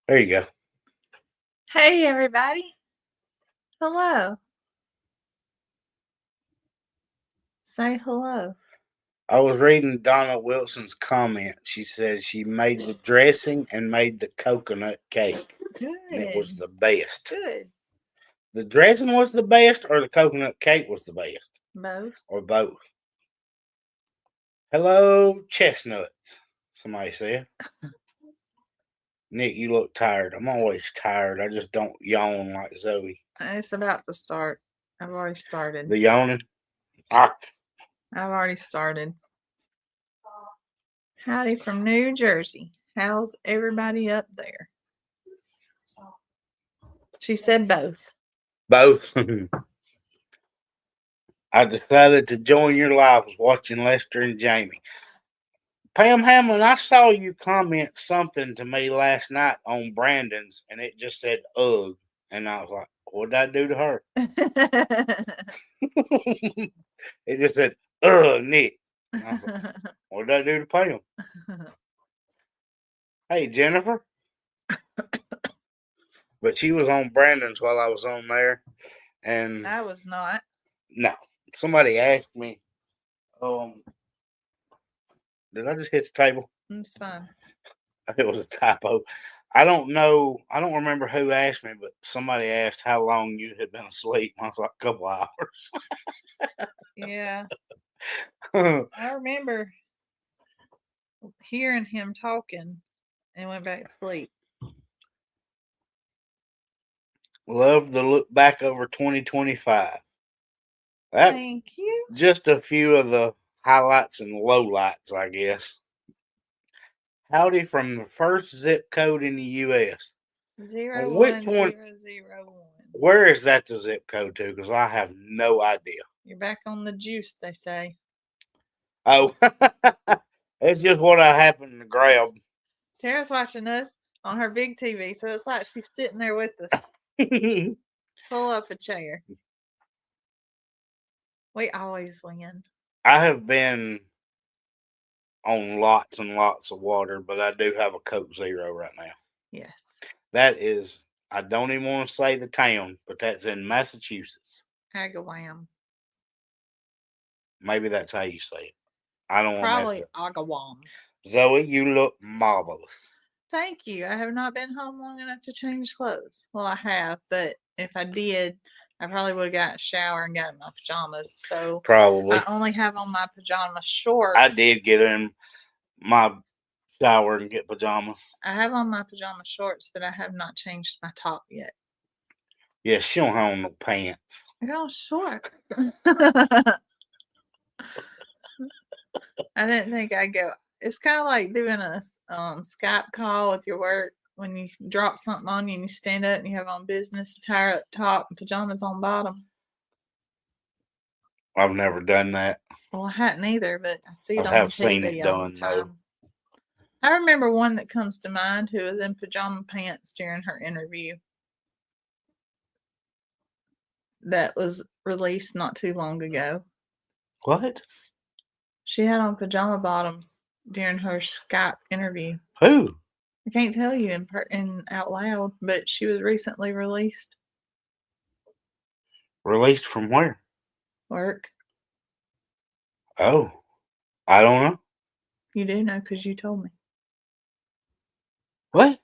There you go. Hey, everybody. Hello. Say hello. I was reading Donna Wilson's comment. She said she made the dressing and made the coconut cake, and it was Good. the best. Good. The dressing was the best, or the coconut cake was the best, Both. or both. Hello, chestnuts. Somebody said. Nick, you look tired. I'm always tired. I just don't yawn like Zoe. It's about to start. I've already started. The yawning. Ah, I've already started. Howdy from New Jersey. How's everybody up there? She said both. both. I decided to join your lives watching Lester and Jamie. Pam Hamlin, I saw you comment something to me last night on Brandon's, and it just said "ugh," and I was like, "What did I do to her?" It just said "ugh, Nick." And I was like, what did I do to Pam? Hey, Jennifer. But she was on Brandon's while I was on there, and I was not. no, somebody asked me, did I just hit the table? It's fine. It was a typo. I don't know. I don't remember who asked me, but somebody asked how long you had been asleep. I was like, a couple hours. Yeah. I remember hearing him talking and went back to sleep. Love the look back over 2025. That Thank you. just a few of the highlights and lowlights, I guess. Howdy from the first zip code in the U.S. Which one? 01001. Where is that the zip code to? Because I have no idea. You're back on the juice, they say. Oh, it's just what I happened to grab. Tara's watching us on her big TV, so it's like she's sitting there with us. Pull up a chair. We always win. I have been on lots and lots of water, but I do have a Coke Zero right now. Yes. That is, I don't even want to say the town, but that's in Massachusetts. Agawam. Maybe that's how you say it. I don't want to Probably mess it Agawam. up. Zoe, you look marvelous. Thank you. I have not been home long enough to change clothes. Well, I have, but if I did, I probably would have got a shower and got in my pajamas. So Probably. I only have on my pajama shorts. I did get in my shower and get pajamas. I have on my pajama shorts, but I have not changed my top yet. Yeah, she don't have on no pants. I got on shorts. I didn't think I'd go. It's kind of like doing a Skype call with your work when you drop something on you and you stand up and you have on business attire up top and pajamas on bottom. I've never done that. Well, I hadn't either, but I see it I on have TV seen it all done the though. time. I remember one that comes to mind who was in pajama pants during her interview. That was released not too long ago. What? She had on pajama bottoms during her Skype interview. Who? I can't tell you in out loud, but she was recently released. Released from where? Work. Oh, I don't know. You do know because you told me. What?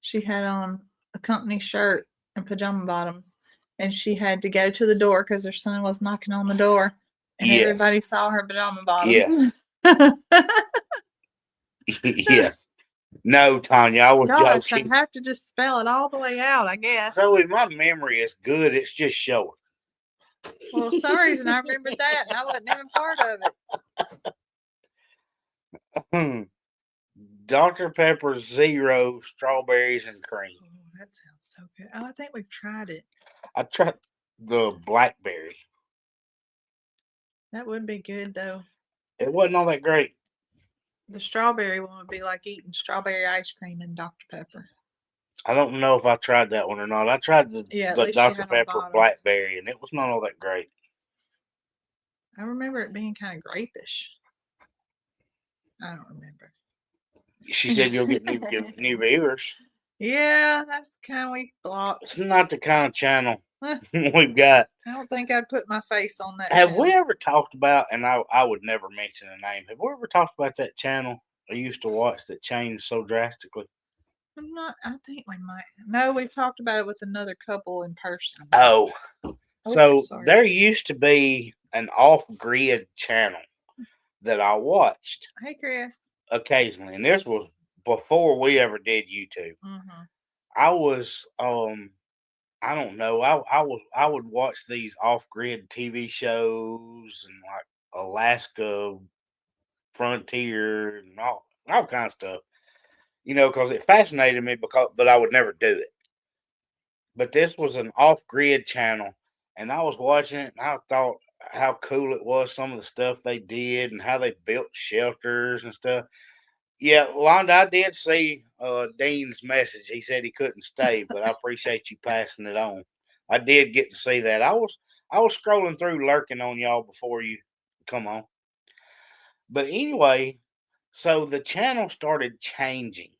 She had on a company shirt and pajama bottoms, and she had to go to the door because her son was knocking on the door, and Yes. everybody saw her pajama Yeah. bottoms. Yes. No, Tanya, I was Gosh, joking. I have to just spell it all the way out, I guess. Zoe, my memory is good. It's just short. Well, for some reason I remembered that, and I wasn't even part of it. Dr. Pepper Zero strawberries and cream. Oh, that sounds so good. Oh, I think we've tried it. I tried the blackberry. That would be good though. It wasn't all that great. The strawberry one would be like eating strawberry ice cream and Dr. Pepper. I don't know if I tried that one or not. I tried the Dr. Pepper blackberry, and it was not all that great. I remember it being kind of grapish. I don't remember. She said you'll get new viewers. Yeah, that's the kind we blocked. It's not the kind of channel I we've got. don't think I'd put my face on that. Have channel. we ever talked about, and I would never mention a name, have we ever talked about that channel I used to watch that changed so drastically? I'm not. I think we might. No, we've talked about it with another couple in person. Oh, so sorry. there used to be an off-grid channel that I watched Hey, Chris. occasionally, and this was before we ever did YouTube. Mm-hmm. I was I don't know. I would watch these off-grid TV shows and like Alaska Frontier and all kinds of stuff. Because it fascinated me but I would never do it. But this was an off-grid channel, and I was watching it, and I thought how cool it was, some of the stuff they did, and how they built shelters and stuff. Yeah, Londa, I did see Dean's message. He said he couldn't stay, but I appreciate you passing it on. I did get to see that. I was scrolling through, lurking on y'all before you come on. But anyway, so the channel started changing,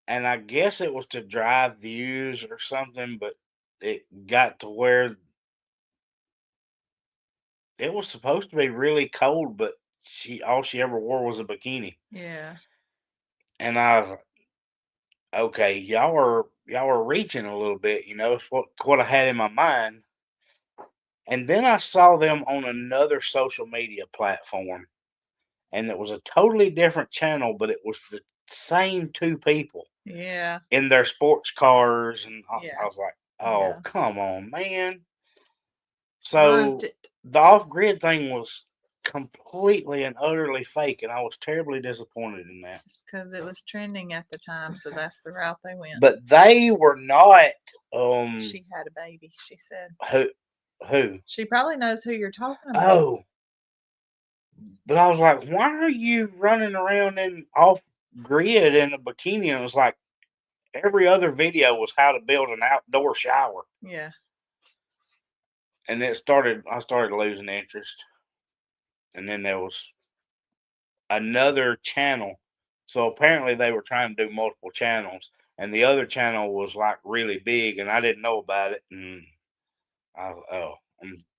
and I guess it was to drive views or something. But it got to where it was supposed to be really cold, but all she ever wore was a bikini, Yeah. and I was like, okay, y'all are reaching a little bit, it's what I had in my mind. And then I saw them on another social media platform, and it was a totally different channel, but it was the same two people Yeah. in their sports cars, and Yeah. I was like, oh, Yeah. come on, man. Loved So it. the off-grid thing was completely and utterly fake, and I was terribly disappointed in that. Because it was trending at the time, so that's the route they went. But they were not. She had a baby. She said. Who? She probably knows who you're talking about. Oh, but I was like, why are you running around in off grid in a bikini? And it was like every other video was how to build an outdoor shower. Yeah. And I started losing interest. And then there was another channel. So apparently they were trying to do multiple channels. And the other channel was like really big, and I didn't know about it. And I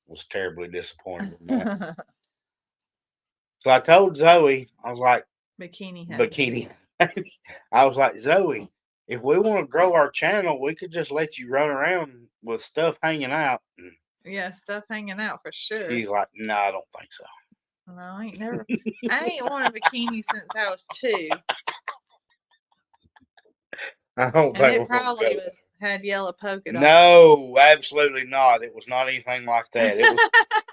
was terribly disappointed in that. So I told Zoe, I was like, bikini. I was like, Zoe, if we want to grow our channel, we could just let you run around with stuff hanging out. And yeah, stuff hanging out for sure. she's like, no, I don't think so. No, I ain't worn a bikini since I was 2. I don't And think it probably had yellow polka dots. No, absolutely not. It was not anything like that.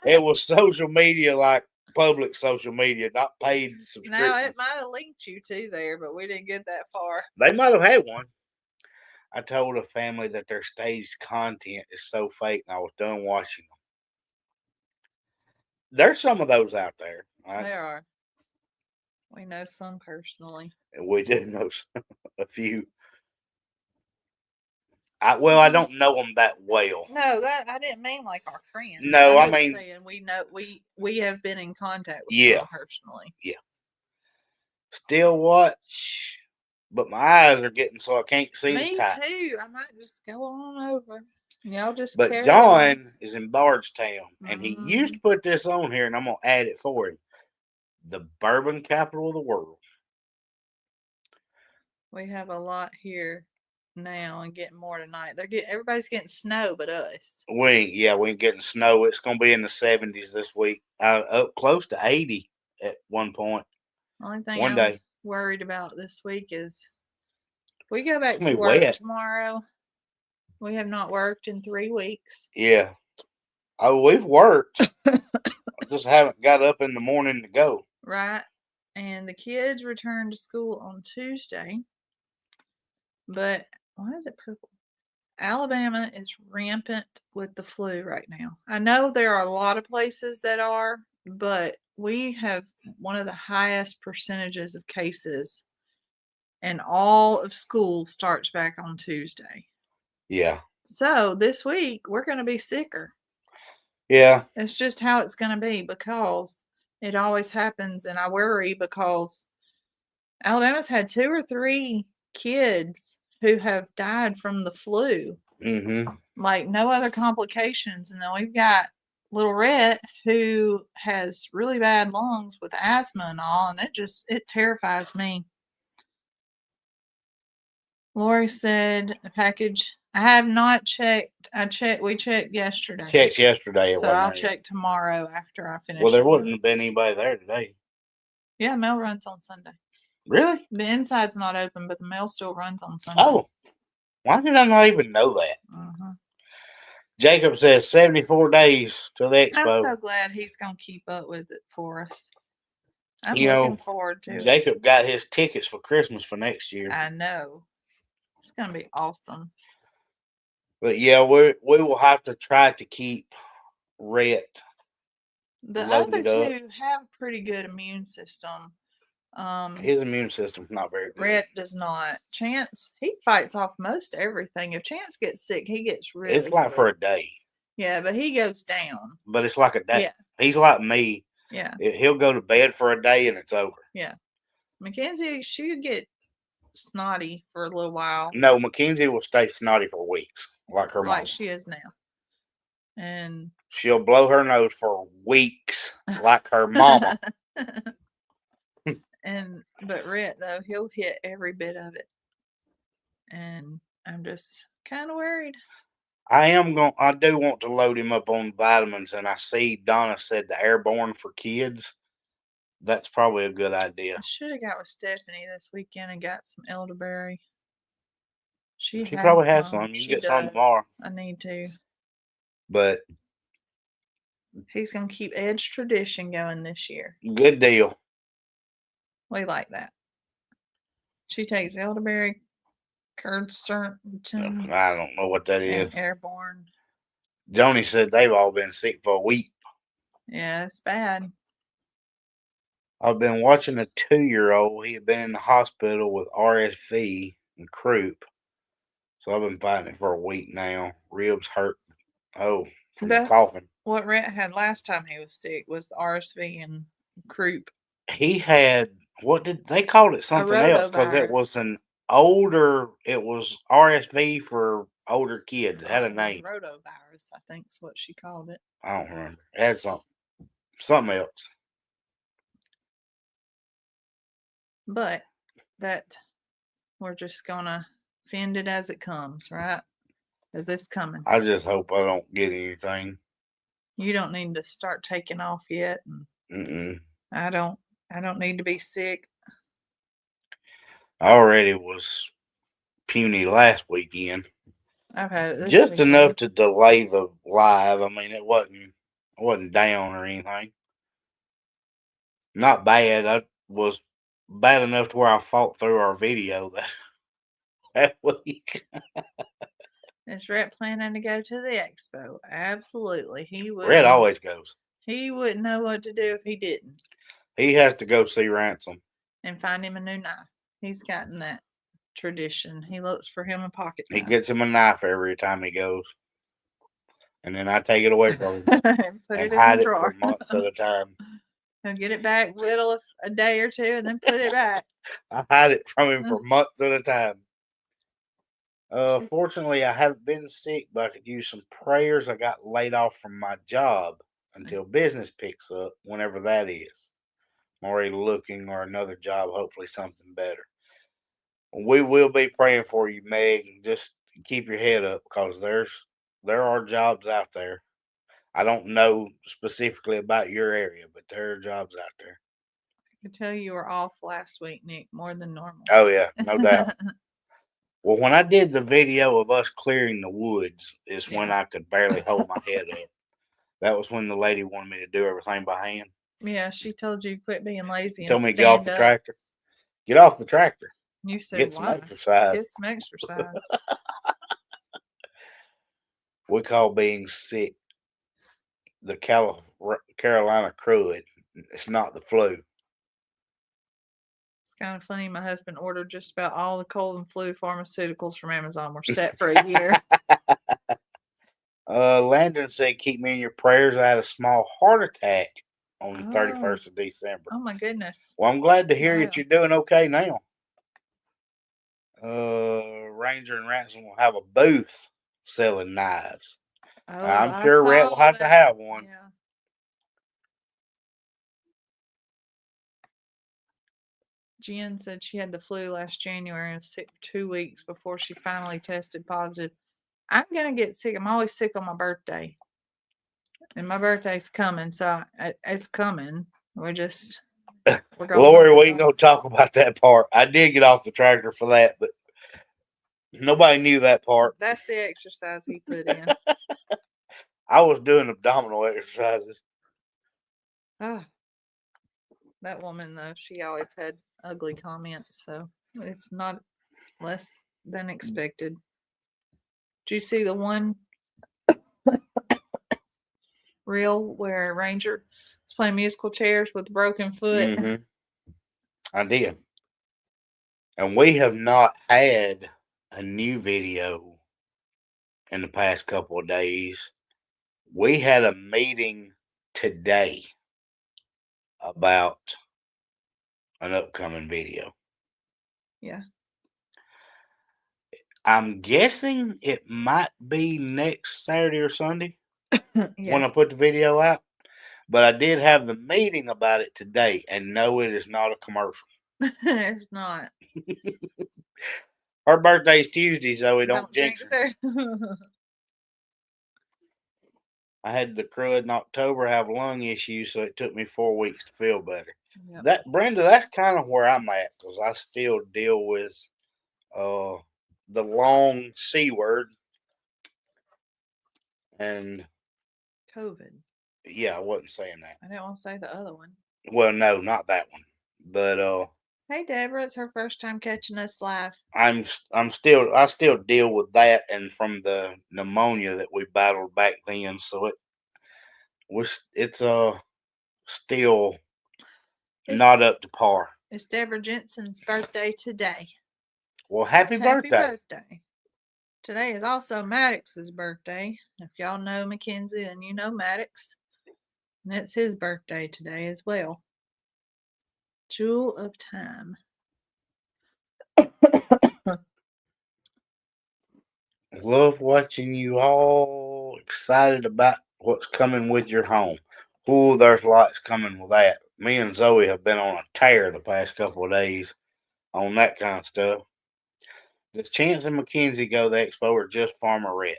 It was social media, like public social media, not paid subscriptions. No, it might have linked you to there, but we didn't get that far. They might have had one. I told a family that their staged content is so fake, and I was done watching them. There's some of those out there. Right? There are. We know some personally. We do know a few. I don't know them that well. No, that I didn't mean like our friends. No, I mean saying we know we have been in contact with some personally. Yeah. Still watch, but my eyes are getting so I can't see the time. Me too. I might just go on over. Y'all just. But John is in Bardstown, and he used to put this on here, and I'm gonna add it for him. The bourbon capital of the world. We have a lot here now, and getting more tonight. Everybody's getting snow, but us. We ain't getting snow. It's gonna be in the 70s this week, up close to 80 at one point. Only thing I'm worried about this week is we go back to work tomorrow. We have not worked in 3 weeks. Yeah. Oh, we've worked. I just haven't got up in the morning to go. Right. And the kids return to school on Tuesday. But why is it purple? Alabama is rampant with the flu right now. I know there are a lot of places that are, but we have one of the highest percentages of cases, and all of school starts back on Tuesday. Yeah. So this week we're going to be sicker. Yeah. It's just how it's going to be, because it always happens, and I worry because Alabama's had 2 or 3 kids who have died from the flu. Mm-hmm. Like no other complications. And then we've got little Rhett who has really bad lungs with asthma and all, and it terrifies me. Lori said a package. I have not checked. We checked yesterday. Checked yesterday. So I'll check tomorrow after I finish. Well, there wouldn't have been anybody there today. Yeah, mail runs on Sunday. Really? The inside's not open, but the mail still runs on Sunday. Oh, why did I not even know that? Uh-huh. Jacob says 74 days till the expo. I'm so glad he's going to keep up with it for us. I'm looking forward to it. Jacob got his tickets for Christmas for next year. I know. It's going to be awesome. But yeah, we will have to try to keep Rhett. The other two have pretty good immune system. His immune system's not very good. Rhett does not. Chance, he fights off most everything. If Chance gets sick, he gets really It's like sick. for a day. Yeah, but he goes down. But it's like a day. Yeah. He's like me. Yeah. He'll go to bed for a day and it's over. Yeah. Mackenzie, she would get snotty for a little while. No, Mackenzie will stay snotty for weeks, like her mom. Like she is now. And she'll blow her nose for weeks, like her mama. But Rhett, though, he'll hit every bit of it. And I'm just kind of worried. I do want to load him up on vitamins, and I see Donna said the Airborne for kids. That's probably a good idea. I should have got with Stephanie this weekend and got some elderberry. She probably has some. You can get some tomorrow. I need to. But he's going to keep Ed's tradition going this year. Good deal. We like that. She takes elderberry, quercetin. I don't know what that is. Airborne. Joni said they've all been sick for a week. Yeah, it's bad. I've been watching a 2-year-old. He had been in the hospital with RSV and croup. So I've been fighting it for a week now. Ribs hurt. Oh, from coughing. What Rhett had last time he was sick was the RSV and croup. He had, what did they called it? Something else, because it was RSV for older kids. It had a name. Rotavirus, I think is what she called it. I don't remember. It had something else. But that we're just gonna fend it as it comes, right? Is this coming? I just hope I don't get anything. You don't need to start taking off yet. I don't need to be sick. I already was puny last weekend. I've had it this just weekend. Enough to delay the live. I mean, it wasn't down or anything. Not bad. I was bad enough to where I fought through our video that week. Is Rhett planning to go to the expo? Absolutely. He would. Rhett always goes. He wouldn't know what to do if he didn't. He has to go see Ransom. And find him a new knife. He's gotten that tradition. He looks for him a pocket knife. He gets him a knife every time he goes. And then I take it away from him. and hide it for months at a time. He'll get it back, whittle a day or two, and then put it back. I hide it from him for months at a time. Fortunately, I haven't been sick, but I could use some prayers. I got laid off from my job until business picks up, whenever that is. I'm already looking or another job, hopefully something better. We will be praying for you, Meg. Just keep your head up, because there are jobs out there. I don't know specifically about your area, but there are jobs out there. I can tell you were off last week, Nick, more than normal. Oh, yeah, no doubt. Well, when I did the video of us clearing the woods is when I could barely hold my head up. That was when the lady wanted me to do everything by hand. Yeah, she told you quit being lazy. Told me to get off the tractor. Get off the tractor. You said, get some exercise. Get some exercise. We call being sick the Carolina crud. It's not the flu. It's kind of funny. My husband ordered just about all the cold and flu pharmaceuticals from Amazon. We're set for a year. Landon said, keep me in your prayers. I had a small heart attack on the 31st of December. Oh, my goodness. Well, I'm glad to hear that you're doing okay now. Ranger and Ransom will have a booth selling knives. Oh, I'm I sure Rhett will saw have to that. have one. Yeah. Jen said she had the flu last January and was sick for 2 weeks before she finally tested positive. I'm gonna get sick. I'm always sick on my birthday, and my birthday's coming, so it's coming. We're gonna Lori, hold we ain't on. gonna talk about that part. I did get off the tractor for that, but nobody knew that part. That's the exercise he put in. I was doing abdominal exercises. Ah, that woman though, she always had ugly comments, so it's not less than expected. Do you see the one reel where Ranger was playing musical chairs with a broken foot? Mm-hmm. I did. And we have not had a new video in the past couple of days. We had a meeting today about an upcoming video. Yeah. I'm guessing it might be next Saturday or Sunday when Yeah. I put the video out. But I did have the meeting about it today, and no, it is not a commercial. It's not. Her birthday's Tuesday, so we don't jinx jinx her. her. I had the crud in October, have lung issues, so it took me 4 weeks to feel better. Yep. That Brenda, that's kind of where I'm at because I still deal with the long C word, and COVID. yeah, I wasn't saying that. I didn't want to say the other one. Well, no, not that one. But Hey, Deborah, it's her first time catching us live. I still deal with that and from the pneumonia that we battled back then, so it's still not up to par. It's Deborah Jensen's birthday today. Well, happy birthday. Today is also Maddox's birthday. If y'all know Mackenzie and you know Maddox, and it's his birthday today as well. Jewel of Time. Love watching you all excited about what's coming with your home. Ooh, there's lots coming with that. Me and Zoe have been on a tear the past couple of days on that kind of stuff. Does Chance and Mackenzie go to the expo or just Farmer Red?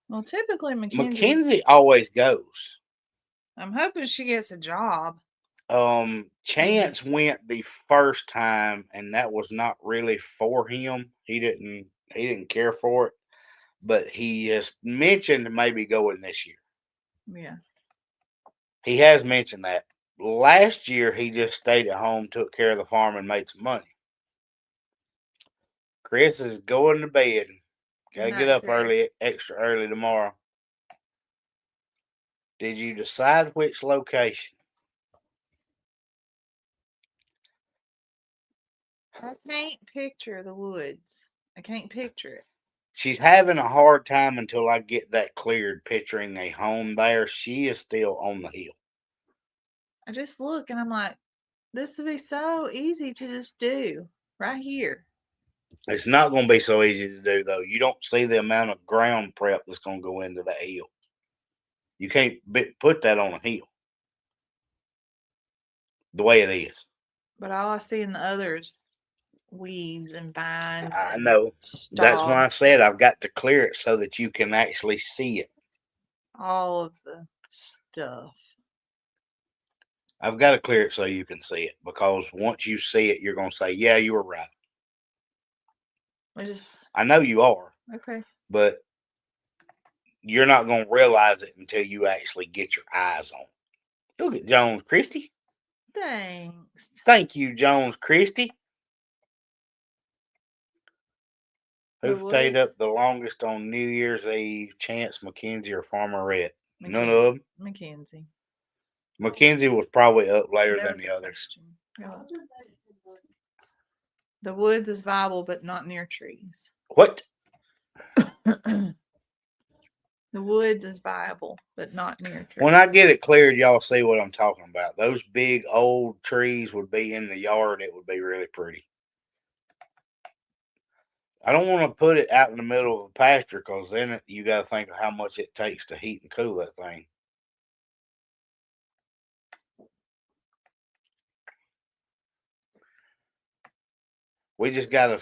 Well, typically Mackenzie always goes. I'm hoping she gets a job. Chance went the first time, and that was not really for him. He didn't care for it, but he has mentioned maybe going this year. Yeah. He has mentioned that. Last year, he just stayed at home, took care of the farm, and made some money. Chris is going to bed. Gotta get up early, extra early tomorrow. Did you decide which location? I can't picture the woods. I can't picture it. She's having a hard time until I get that cleared, picturing a home there. She is still on the hill. I just look and I'm like, this would be so easy to just do right here. It's not going to be so easy to do, though. You don't see the amount of ground prep that's going to go into that hill. You can't put that on a hill the way it is. But all I see in the others, weeds and vines. I know. That's why I said I've got to clear it so that you can actually see it. All of the stuff. I've got to clear it so you can see it, because once you see it, you're going to say, yeah, you were right. I know you are. Okay. But you're not going to realize it until you actually get your eyes on it. Look at Jones Christie. Thanks. Thank you, Jones Christie. Who stayed up the longest on New Year's Eve? Chance, Mackenzie, or Farmer Red? None of them. Mackenzie. Mackenzie was probably up later than the others. The woods is viable, but not near trees. What? The woods is viable, but not near trees. When I get it cleared, y'all see what I'm talking about. Those big old trees would be in the yard. It would be really pretty. I don't want to put it out in the middle of a pasture because then you got to think of how much it takes to heat and cool that thing. We just got to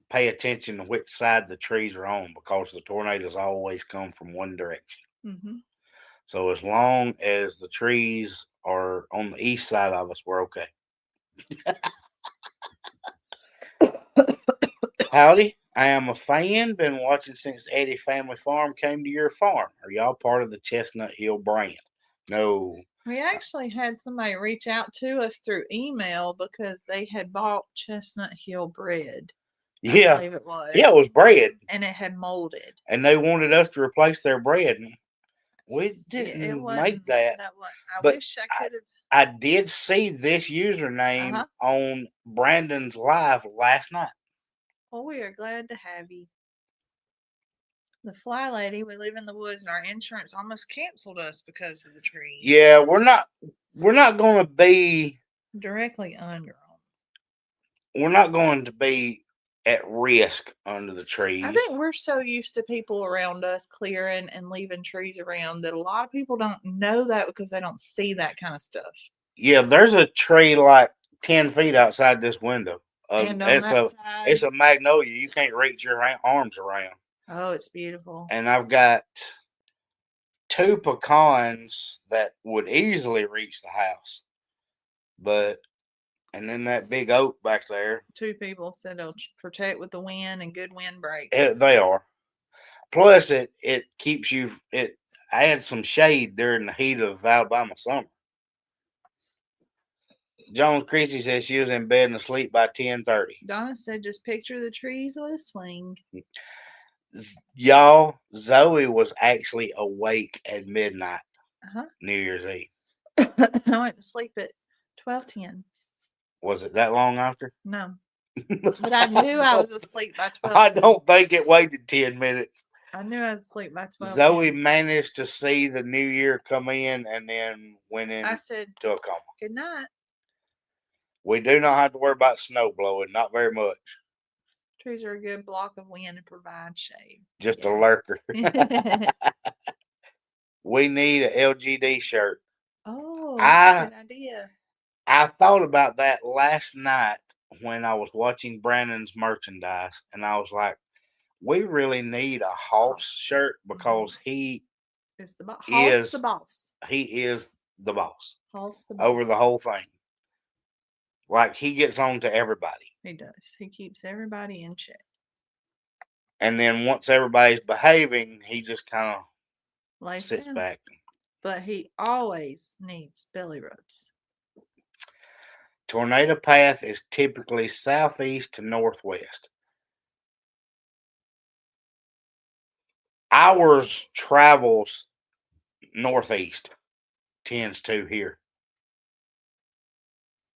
pay attention to which side the trees are on because the tornadoes always come from one direction. Mm-hmm. So as long as the trees are on the east side of us, we're okay. Howdy, I am a fan. Been watching since Eddie Family Farm came to your farm. Are y'all part of the Chestnut Hill brand? No. We actually had somebody reach out to us through email because they had bought Chestnut Hill bread. I Yeah. believe it was. Yeah, it was bread. And it had molded. And they wanted us to replace their bread. We didn't make that. I but wish I could have. I did see this username on Brandon's live last night. Well, we are glad to have you. The Fly Lady, we live in the woods and our insurance almost canceled us because of the trees. Yeah, we're not going to be directly under them. We're not going to be at risk under the trees. I think we're so used to people around us clearing and leaving trees around that a lot of people don't know that because they don't see that kind of stuff. Yeah, there's a tree like 10 feet outside this window. And on that side, it's a magnolia. You can't reach your arms around. Oh, it's beautiful. And I've got 2 pecans that would easily reach the house. And then that big oak back there. 2 people said they'll protect with the wind and good wind breaks. They are. Plus, it keeps you. It adds some shade during the heat of Alabama summer. Jones Christie says she was in bed and asleep by 10:30. Donna said, "Just picture the trees with a swing." Y'all, Zoe was actually awake at midnight. New Year's Eve. I went to sleep at 12:10. Was it that long after? No. But I knew I was asleep by 12. I don't think it waited 10 minutes. I knew I was asleep by 12. Zoe managed to see the new year come in and then went in I said, to a coma. Good night. We do not have to worry about snow blowing, not very much. Trees are a good block of wind and provide shade. Just a lurker. We need a LGD shirt. Oh, that's a good idea. I thought about that last night when I was watching Brandon's merchandise, and I was like, we really need a Hoss shirt because he is the boss. He is the boss. Hoss the boss. Over the whole thing. Like, he gets on to everybody. He does. He keeps everybody in check. And then once everybody's behaving, he just kind of sits back. But he always needs belly rubs. Tornado path is typically southeast to northwest. Ours travels northeast, tends to here.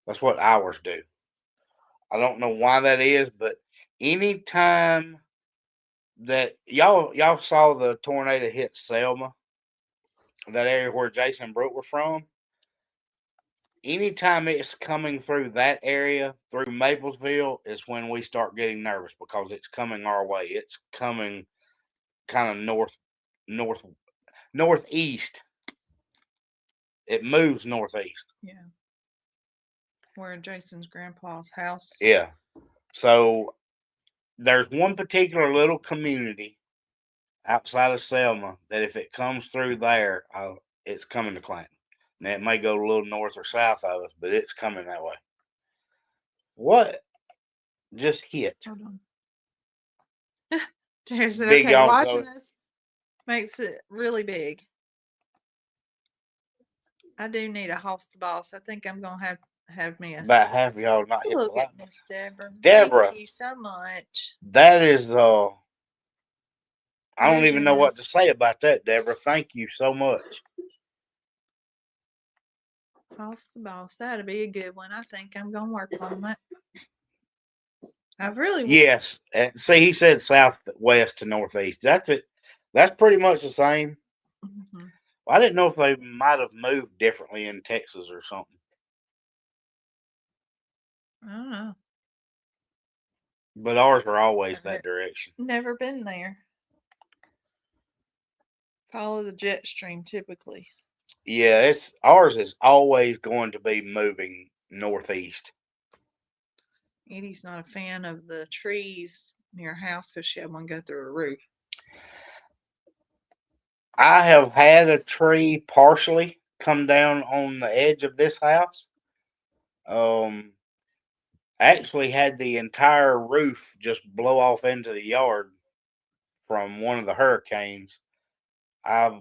That's what ours do. I don't know why that is, but anytime that y'all saw the tornado hit Selma, that area where Jason and Brooke were from, anytime it's coming through that area, through Maplesville, is when we start getting nervous because it's coming our way. It's coming kind of northeast. It moves northeast. Yeah. Where Jason's grandpa's house. Yeah. So there's one particular little community outside of Selma that if it comes through there, it's coming to Clanton. Now, it may go a little north or south of us, but it's coming that way. What just hit? Hold on. There's it. Okay, watching this makes it really big. I do need a Hoss the boss. I think I'm going to have me a... About half of y'all not hit the Look at Miss Deborah. Deborah. Thank you so much. That is... I don't even know what to say about that, Deborah. Thank you so much. Hoss the boss. That'd be a good one. I think I'm going to work on that. I really... Yes. See, he said southwest to northeast. That's it. That's pretty much the same. Mm-hmm. I didn't know if they might have moved differently in Texas or something. I don't know. But ours are always I've that direction. never been there. Follow the jet stream typically. Yeah, ours is always going to be moving northeast. Edie's not a fan of the trees near her house because she had one go through her roof. I have had a tree partially come down on the edge of this house. Actually had the entire roof just blow off into the yard from one of the hurricanes. I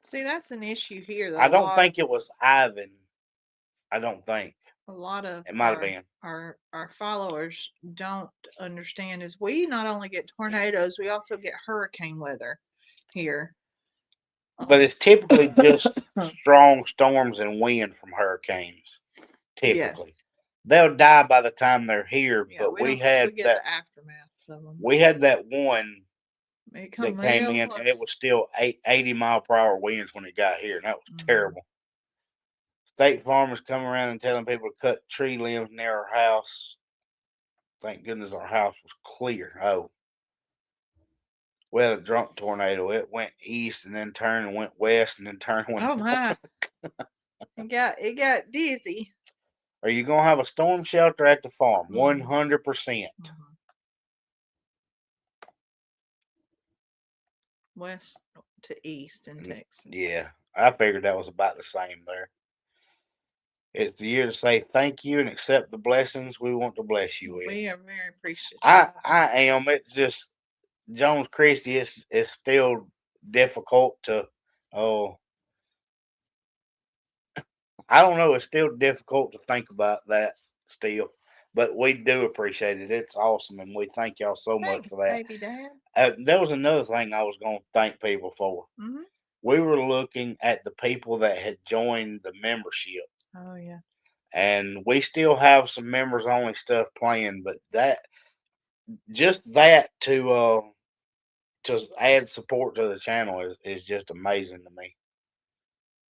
See, that's an issue here. I don't think it was Ivan. I don't think. A lot of It might have been. our followers don't understand is we not only get tornadoes, we also get hurricane weather here. But it's typically just strong storms and wind from hurricanes. Typically. Yes. They'll die by the time they're here, Yeah, but we had get that the aftermaths of them. We had that one that came in, close. and it was still 80-mile-per-hour winds when it got here, and that was terrible. State Farm was coming around and telling people to cut tree limbs near our house. Thank goodness our house was clear. Oh, we had a drunk tornado. It went east and then turned and went west and then turned and went. Oh my! it got dizzy. Are you gonna have a storm shelter at the farm? 100%. West to east in Texas. Yeah, I figured that was about the same there. It's the year to say thank you and accept the blessings we want to bless you with. We are very appreciative. I am. It's just Jones Christie is still difficult to. I don't know. It's still difficult to think about that still, but we do appreciate it. It's awesome, and we thank y'all so much for that. Baby Dad. There was another thing I was going to thank people for. Mm-hmm. We were looking at the people that had joined the membership. Oh yeah. And we still have some members only stuff playing, but that to add support to the channel is just amazing to me.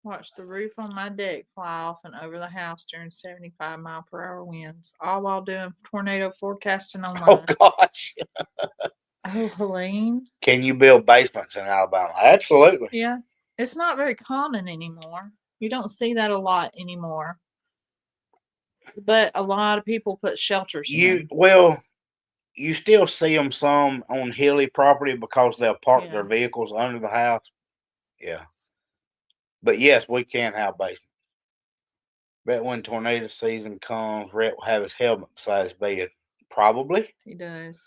Watch the roof on my deck fly off and over the house during 75-mile-per-hour winds, all while doing tornado forecasting online. Oh gosh. Oh, Helene. Can you build basements in Alabama? Absolutely. Yeah. It's not very common anymore. You don't see that a lot anymore. But a lot of people put shelters in. Well, you still see them some on hilly property because they'll park their vehicles under the house. Yeah. But yes, we can have basements. Bet when tornado season comes, Rhett will have his helmet beside his bed. Probably. He does.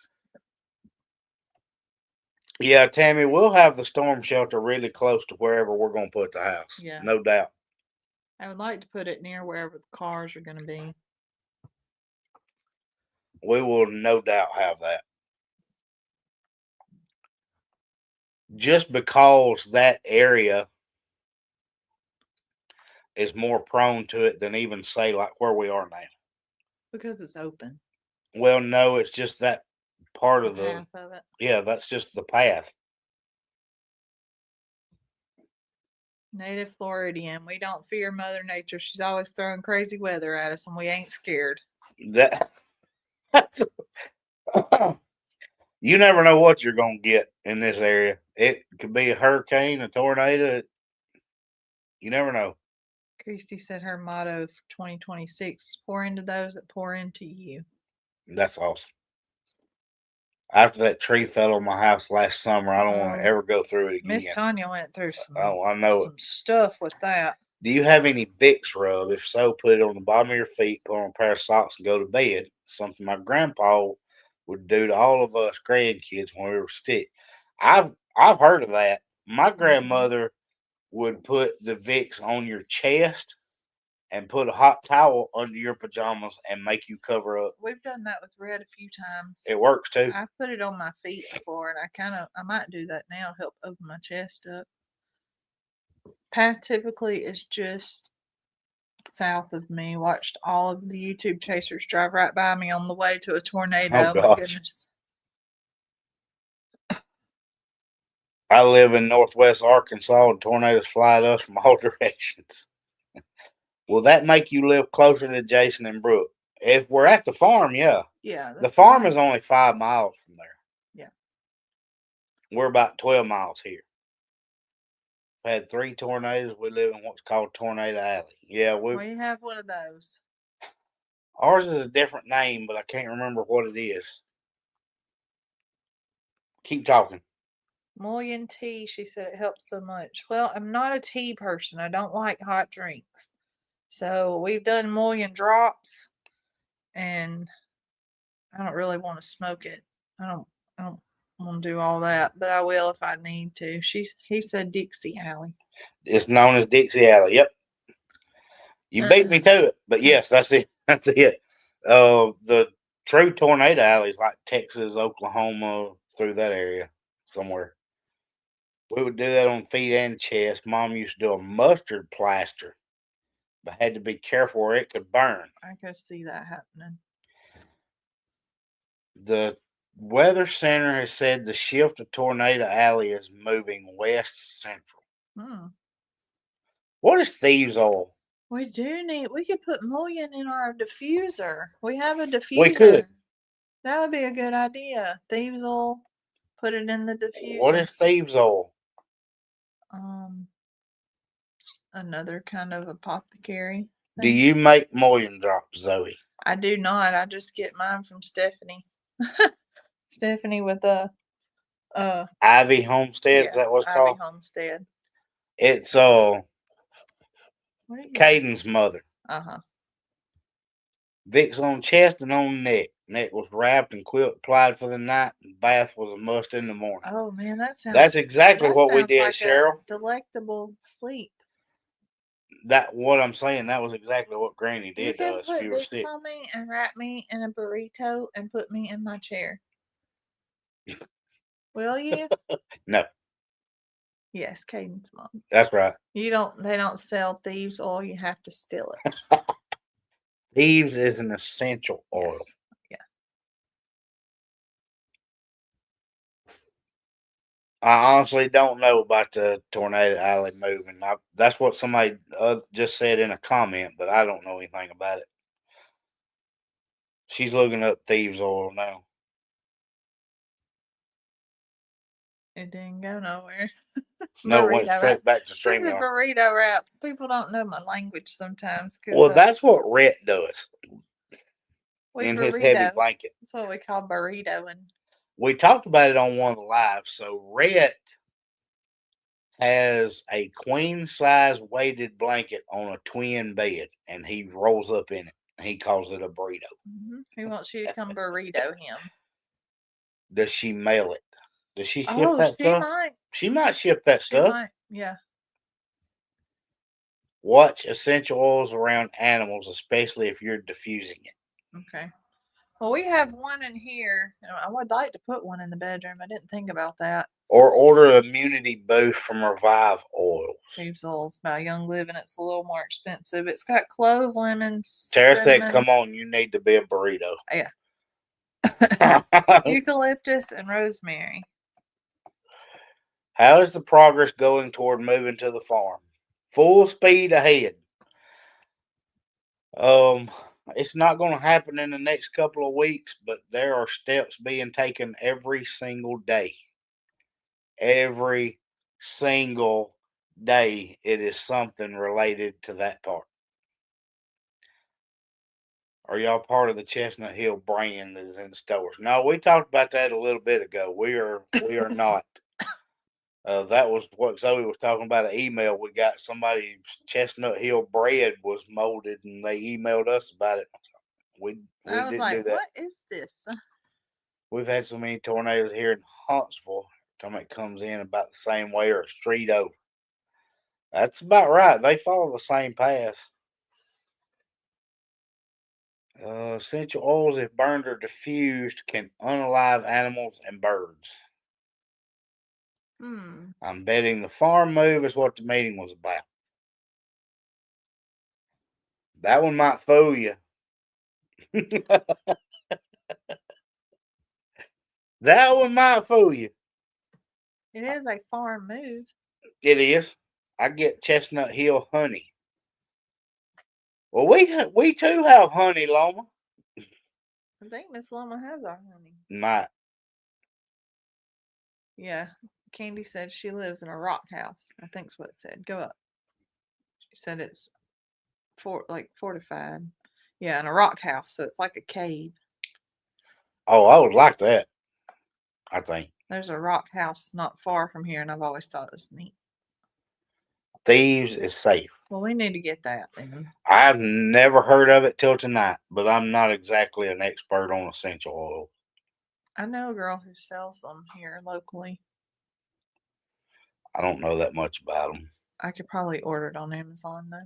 Yeah, Tammy, we'll have the storm shelter really close to wherever we're going to put the house. Yeah. No doubt. I would like to put it near wherever the cars are going to be. We will no doubt have that. Just because that area is more prone to it than even say like where we are now. Because it's open. Well, no, it's just that part of the path of it. Yeah, that's just the path. Native Floridian. We don't fear Mother Nature. She's always throwing crazy weather at us, and we ain't scared. You never know what you're going to get in this area. It could be a hurricane, a tornado. You never know. Christy said her motto for 2026 is pour into those that pour into you. That's awesome. After that tree fell on my house last summer, I don't want to ever go through it again. Miss Tanya went through some, I know some stuff with that. Do you have any Vicks rub? If so, put it on the bottom of your feet, put on a pair of socks, and go to bed. Something my grandpa would do to all of us grandkids when we were sick. I've heard of that. My grandmother would put the Vicks on your chest and put a hot towel under your pajamas and make you cover up. We've done that with Red a few times. It works too. I've put it on my feet before, and I might do that now to help open my chest up. Path typically is just south of me. Watched all of the YouTube chasers drive right by me on the way to a tornado. Oh, my goodness. I live in northwest Arkansas, and tornadoes fly at us from all directions. Will that make you live closer to Jason and Brooke? If we're at the farm, yeah. Yeah. The farm is only 5 miles from there. Yeah. We're about 12 miles here. Had 3 tornadoes. We live in what's called Tornado Alley. Yeah, we have one of those. Ours is a different name, but I can't remember what it is. Keep talking. Mullion tea, she said it helps so much. Well, I'm not a tea person. I don't like hot drinks. So we've done mullion drops, and I don't really want to smoke it. I don't want to do all that, but I will if I need to. He said Dixie Alley. It's known as Dixie Alley. Yep. You beat me to it, but yes, that's it. That's it. The true tornado alley is like Texas, Oklahoma, through that area somewhere. We would do that on feet and chest. Mom used to do a mustard plaster, but had to be careful or it could burn. I could see that happening. The Weather Center has said the shift of Tornado Alley is moving west central. What is thieves' oil? We could put mullion in our diffuser. We have a diffuser. We could. That would be a good idea. Thieves' oil, put it in the diffuser. What is thieves' oil? Another kind of apothecary thing. Do you make mullion drops, Zoe? I do not. I just get mine from Stephanie. Stephanie with the Ivy Homestead, is that what it's called? Ivy Homestead. It's Caden's mother. Vicks on chest and on neck. Neck was wrapped and quilt applied for the night, and bath was a must in the morning. Oh man, that's exactly what we did, like Cheryl. A delectable sleep. What I'm saying, that was exactly what Granny did to us. You can put Vicks on me and wrap me in a burrito and put me in my chair. Will you? No. Yes, Caden's mom. That's right. They don't sell thieves oil. You have to steal it. Thieves is an essential oil. Yeah. I honestly don't know about the Tornado Alley moving. That's what somebody just said in a comment, but I don't know anything about it. She's looking up thieves' oil now. It didn't go nowhere. No, it went straight back to StreamYard. It's a burrito wrap. People don't know my language sometimes. Well, that's what Rhett does. In his heavy blanket. That's what we call burrito. And we talked about it on one of the lives. So Rhett has a queen size weighted blanket on a twin bed, and he rolls up in it. He calls it a burrito. He wants you to come burrito him. Does she mail it? Does she ship that stuff? Might. She might ship that stuff. Might. Yeah. Watch essential oils around animals, especially if you're diffusing it. Okay. Well, we have one in here. I would like to put one in the bedroom. I didn't think about that. Or order immunity boost from Revive Oils. Thieves' Oils by Young Living. It's a little more expensive. It's got clove, lemon, Tara said, come on, you need to be a burrito. Yeah. Eucalyptus and rosemary. How is the progress going toward moving to the farm? Full speed ahead. It's not going to happen in the next couple of weeks, but there are steps being taken every single day. Every single day, it is something related to that part. Are y'all part of the Chestnut Hill brand that is in the stores? No, we talked about that a little bit ago. We are not. That was what Zoe was talking about. An email we got. Somebody's Chestnut Hill bread was molded, and they emailed us about it. We didn't do that. What is this? We've had so many tornadoes here in Huntsville. Time it comes in about the same way or a street over. That's about right. They follow the same path. Essential oils, if burned or diffused, can unalive animals and birds. I'm betting the farm move is what the meeting was about. That one might fool you. That one might fool you. It is a farm move. It is. I get Chestnut Hill honey. Well, we too have honey, Loma. I think Miss Loma has our honey. Might. Yeah. Candy said she lives in a rock house. I think's what it said. Go up. She said it's fortified. Yeah, in a rock house, so it's like a cave. Oh, I would like that. I think. There's a rock house not far from here, and I've always thought it was neat. Thieves is safe. Well, we need to get that then. I've never heard of it till tonight, but I'm not exactly an expert on essential oil. I know a girl who sells them here locally. I don't know that much about them. I could probably order it on Amazon though.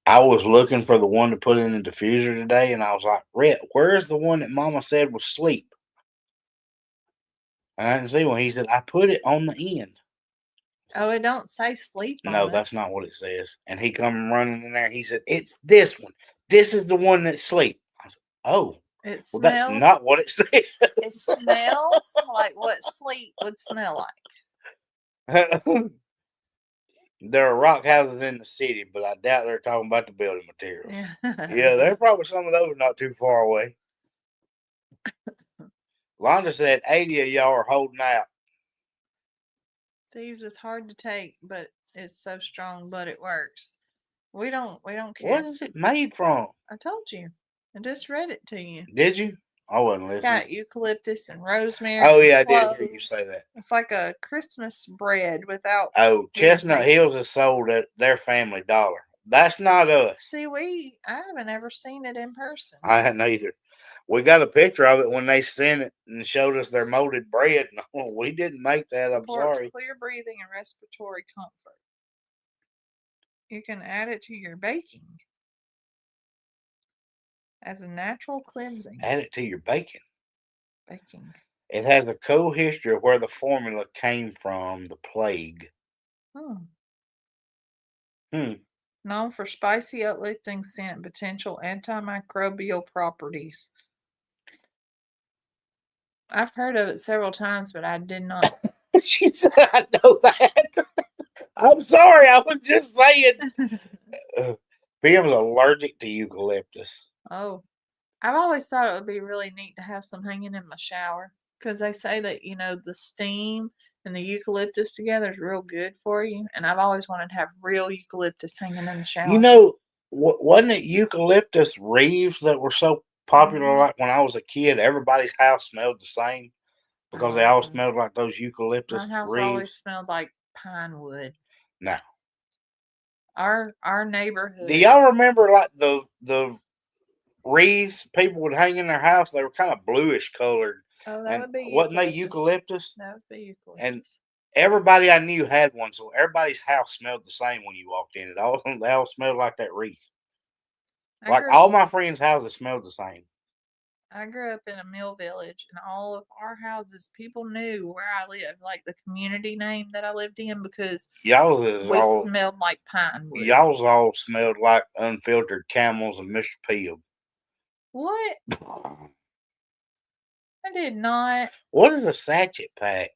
I was looking for the one to put in the diffuser today, and I was like, Rhett, where's the one that Mama said was sleep? And I didn't see one. He said, I put it on the end. Oh, it don't say sleep on No, it. that's not what it says. And he come running in there. He said, it's this one. This is the one that's sleep. I said, oh. It Well, smells, that's not what it says. It smells like what sleep would smell like. There are rock houses in the city, but I doubt they're talking about the building materials. Yeah, there are probably some of those not too far away. Londa said 80 of y'all are holding out. Thieves is hard to take, but it's so strong, but it works. We don't care. What is it made from? I told you. I just read it to you. Did you? I wasn't It's listening. got eucalyptus and rosemary. Oh, and yeah, I did hear you cloves. say that. It's like a Christmas bread without. Oh, Chestnut Hills is sold at their Family Dollar. That's not us. See, I haven't ever seen it in person. I hadn't either. We got a picture of it when they sent it and showed us their molded bread. No, we didn't make that. I'm sorry. Clear breathing and respiratory comfort. You can add it to your baking as a natural cleansing. Add it to your bacon. Baking. It has a cool history of where the formula came from, the plague. Known for spicy, uplifting scent, potential antimicrobial properties. I've heard of it several times, but I did not. She said, I know that. I'm sorry, I was just saying. Pam's allergic to eucalyptus. Oh, I've always thought it would be really neat to have some hanging in my shower because they say that, the steam and the eucalyptus together is real good for you. And I've always wanted to have real eucalyptus hanging in the shower. Wasn't it eucalyptus wreaths that were so popular? Like when I was a kid, everybody's house smelled the same because they all smelled like those eucalyptus My house wreaths. always smelled like pine wood. No. Our neighborhood. Do y'all remember like the wreaths people would hang in their house? They were kind of bluish colored. Oh, that would be wasn't they eucalyptus? That would be eucalyptus. And everybody I knew had one, so everybody's house smelled the same when you walked in. They all smelled like that wreath. All my friends' houses smelled the same. I grew up in a mill village, and all of our houses, people knew where I lived, like the community name that I lived in, because we smelled like pine wood. Y'all's all smelled like unfiltered camels and Mr. Pibb. What? I did not. What is a sachet pack?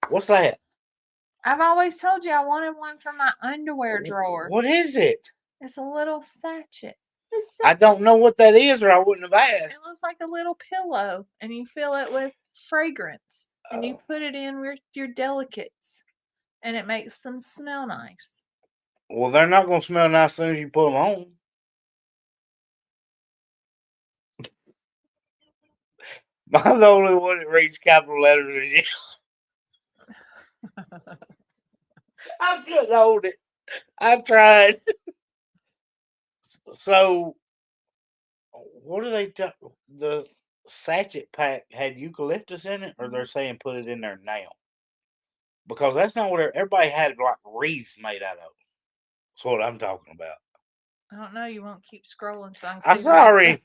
What's that? I've always told you I wanted one for my underwear drawer. What is it? It's a little sachet. I don't know what that is, or I wouldn't have asked. It looks like a little pillow, and you fill it with fragrance, and you put it in with your delicates, and it makes them smell nice. Well, they're not going to smell nice as soon as you put them on. I'm the only one that reads capital letters as you. I couldn't hold it. I tried. So, what do they do? The sachet pack had eucalyptus in it, or they're saying put it in there now? Because that's not what everybody had, like wreaths made out of. That's what I'm talking about. I don't know. You won't keep scrolling, so I'm sorry.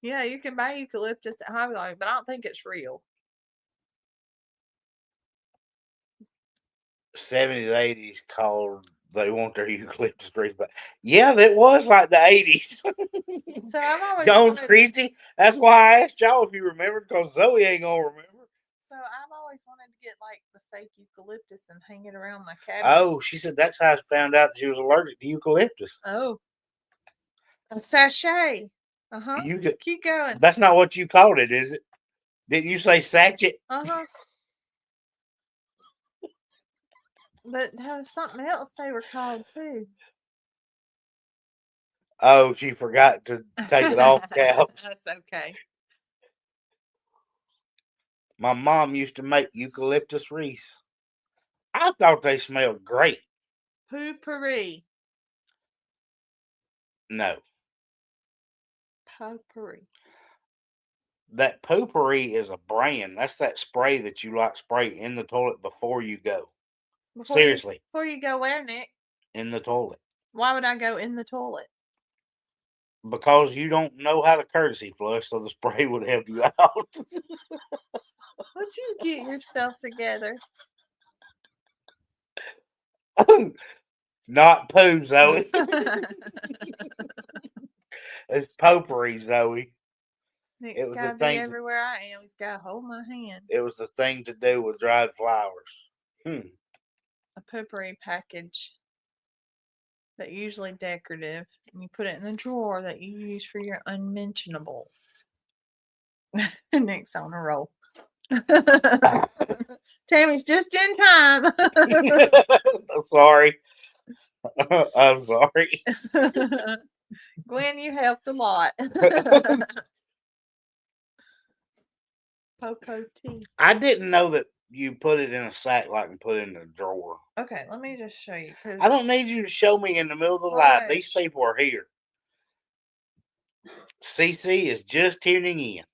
Yeah, you can buy eucalyptus at Hobby Lobby, but I don't think it's real. 70s, 80s called, they want their eucalyptus trees back. Yeah, that was like the 80s. So I've always Jones Christie. That's why I asked y'all if you remember, because Zoe ain't going to remember. So I've always wanted to get like the fake eucalyptus and hang it around my cabinet. Oh, she said that's how I found out that she was allergic to eucalyptus. Oh. A sachet. You could, Keep going. that's not what you called it, is it? Didn't you say sachet? But there was something else they were called too. Oh, she forgot to take it off caps. That's okay. My mom used to make eucalyptus wreaths. I thought they smelled great. Potpourri. No. Potpourri. That potpourri is a brand. That's that spray that you like spray in the toilet before you go. Seriously. Before you go where, Nick? In the toilet. Why would I go in the toilet? Because you don't know how to courtesy flush, so the spray would help you out. Would you get yourself together? Not poo, Zoe. It's potpourri, Zoe. Nick's It was gotta the be thing. everywhere I am. He's gotta hold my hand. It was the thing to do with dried flowers. A potpourri package. That usually decorative, and you put it in the drawer that you use for your unmentionables. Nick's on a roll. Tammy's just in time. I'm sorry. I'm sorry. Gwen, you helped a lot. Poco tea. I didn't know that you put it in a sack like and put it in a drawer. Okay, let me just show you. I don't need you to show me in the middle of the live. These people are here. CC is just tuning in.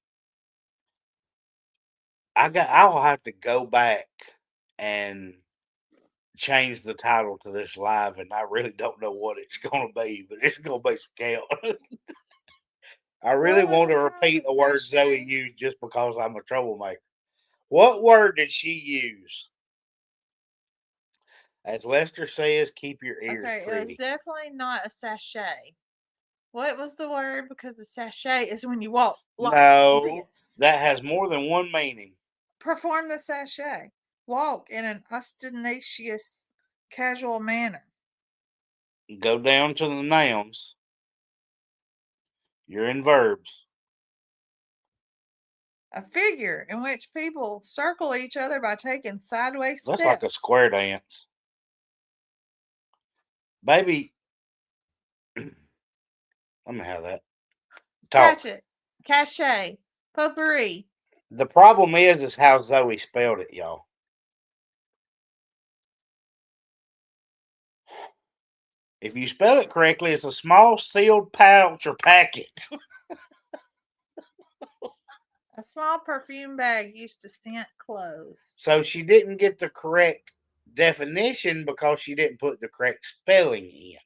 I'll have to go back and change the title to this live, and I really don't know what it's going to be, but it's going to be some chaos. I really want to repeat a word Zoe used just because I'm a troublemaker. What word did she use? As Lester says, keep your ears pretty. It was definitely not a sachet. What was the word? Because a sachet is when you walk like this. That has more than one meaning. Perform the sachet. Walk in an ostentatious, casual manner. Go down to the nouns. You're in verbs. A figure in which people circle each other by taking sideways steps. That's like a square dance. Baby, let me have that. Talk. Catch it. Cachet. Potpourri. The problem is how Zoe spelled it, y'all. If you spell it correctly, it's a small sealed pouch or packet. A small perfume bag used to scent clothes. So she didn't get the correct definition because she didn't put the correct spelling in.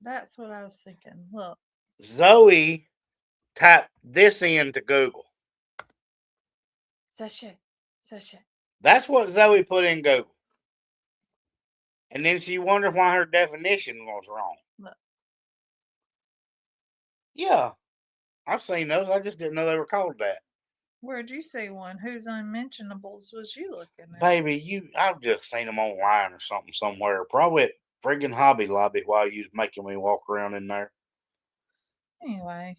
That's what I was thinking. Look. Zoe typed this into Google. Sachet. That's what Zoe put in Google. And then she wondered why her definition was wrong. Look. Yeah. I've seen those. I just didn't know they were called that. Where'd you see one? Whose unmentionables was you looking at? Baby, I've just seen them online or something somewhere. Probably at friggin' Hobby Lobby while you was making me walk around in there. Anyway.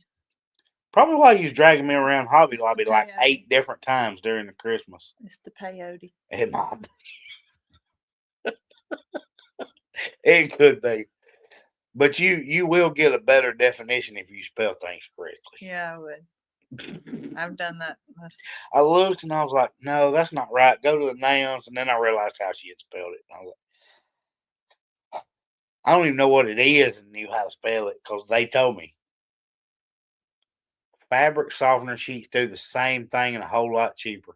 Probably while you was dragging me around Hobby Lobby like 8 different times during the Christmas. It's the peyote. It might be. It could be. But you will get a better definition if you spell things correctly. Yeah, I would. I've done that. I looked and I was like, no, that's not right. Go to the nouns. And then I realized how she had spelled it. And I was like, I don't even know what it is and knew how to spell it because they told me. Fabric softener sheets do the same thing and a whole lot cheaper.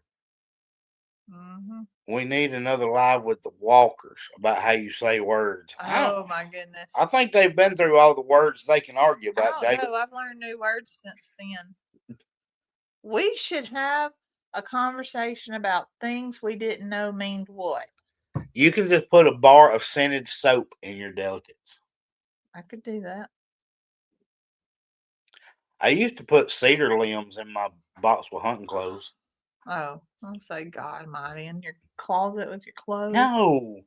Mm-hmm. We need another live with the Walkers about how you say words. Oh, my goodness. I think they've been through all the words they can argue about, Jacob. I've learned new words since then. We should have a conversation about things we didn't know mean what. You can just put a bar of scented soap in your delicates. I could do that. I used to put cedar limbs in my box with hunting clothes. Oh, I'll say God Almighty in your closet with your clothes. No.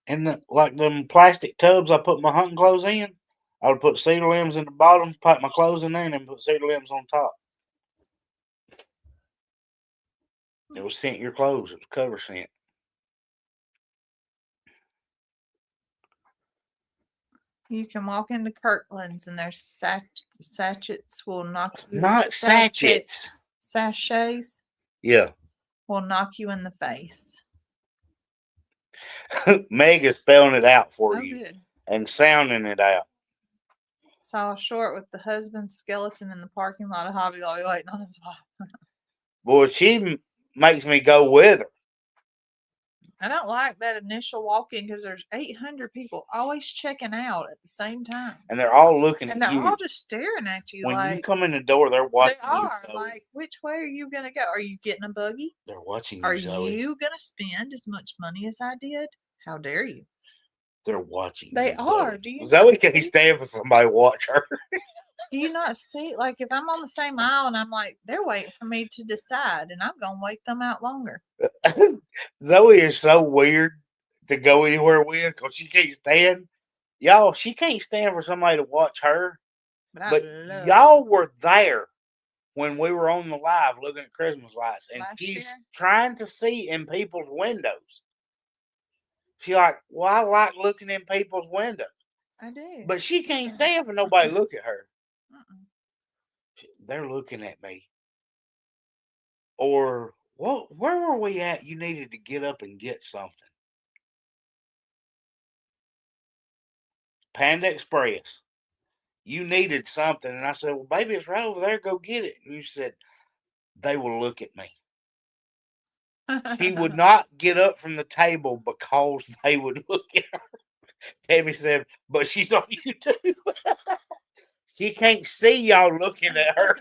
And like them plastic tubs I put my hunting clothes in, I would put cedar limbs in the bottom, pack my clothes in there, and then put cedar limbs on top. It was scent your clothes. It was cover scent. You can walk into Kirkland's and their sachets will knock you. Not sachets. Sachets Yeah. will knock you in the face. Meg is spelling it out for Oh, you good. and sounding it out. Saw a short with the husband's skeleton in the parking lot of Hobby Lobby waiting on his wife. Boy, she makes me go with her. I don't like that initial walk-in because there's 800 people always checking out at the same time. And they're all looking And at they're you. all just staring at you When like... you come in the door, they're watching They you. are. Like, which way are you going to go? Are you getting a buggy? They're watching you, Are Zoe. you going to spend as much money as I did? How dare you? They're watching They you, are. Zoe. Do you Zoe can't stand for somebody to watch her. Do you not see? Like, if I'm on the same aisle and I'm like, they're waiting for me to decide, and I'm going to wait them out longer. Zoe is so weird to go anywhere with because she can't stand. Y'all, she can't stand for somebody to watch her. But y'all were there when we were on the live looking at Christmas lights, and she's trying to see in people's windows. She's like, well, I like looking in people's windows. I do. But she can't stand for nobody to look at her. They're looking at me. Or, where were we at? You needed to get up and get something. Panda Express. You needed something. And I said, well, baby, it's right over there. Go get it. And you said, they will look at me. She would not get up from the table because they would look at her. Tammy said, but she's on YouTube. She can't see y'all looking at her.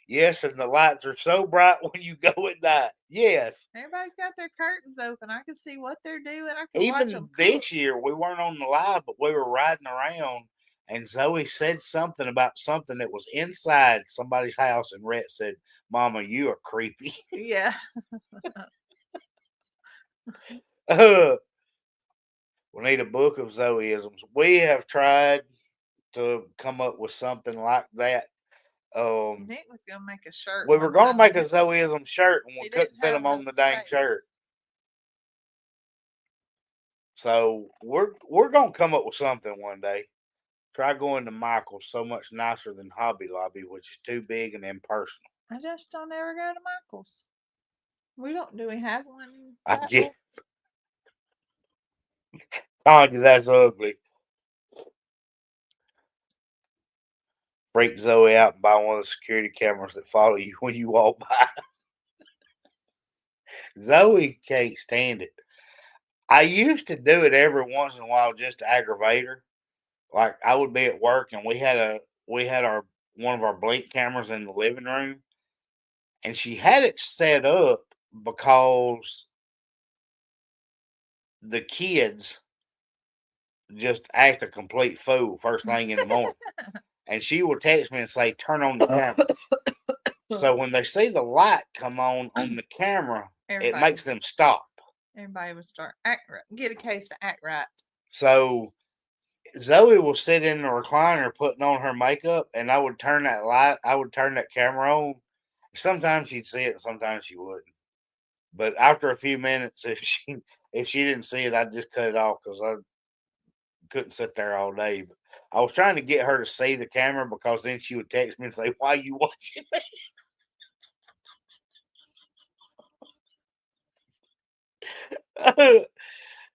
Yes, and the lights are so bright when you go at night. Yes. Everybody's got their curtains open. I can see what they're doing. I can Even watch them this year, we weren't on the live, but we were riding around, and Zoe said something about something that was inside somebody's house, and Rhett said, Mama, you are creepy. Yeah. We need a book of Zoeisms. We have tried to come up with something like that. Nick was going to make a shirt. We were going to make a Zoeism shirt, and we couldn't fit them on the dang shirt. So we're going to come up with something one day. Try going to Michael's, so much nicer than Hobby Lobby, which is too big and impersonal. I just don't ever go to Michael's. Do we have one? I get. Tanya, that's ugly. Freak Zoe out and buy one of the security cameras that follow you when you walk by. Zoe can't stand it. I used to do it every once in a while just to aggravate her. Like I would be at work and we had our one of our blink cameras in the living room, and she had it set up because the kids just act a complete fool first thing in the morning. And she will text me and say, turn on the camera. So when they see the light come on the camera, it makes them stop. Everybody would start get a case to act right. So Zoe will sit in the recliner putting on her makeup, and I would turn that camera on. Sometimes she'd see it, and sometimes she wouldn't. But after a few minutes, if she didn't see it, I'd just cut it off because I couldn't sit there all day. But I was trying to get her to see the camera because then she would text me and say, why are you watching me?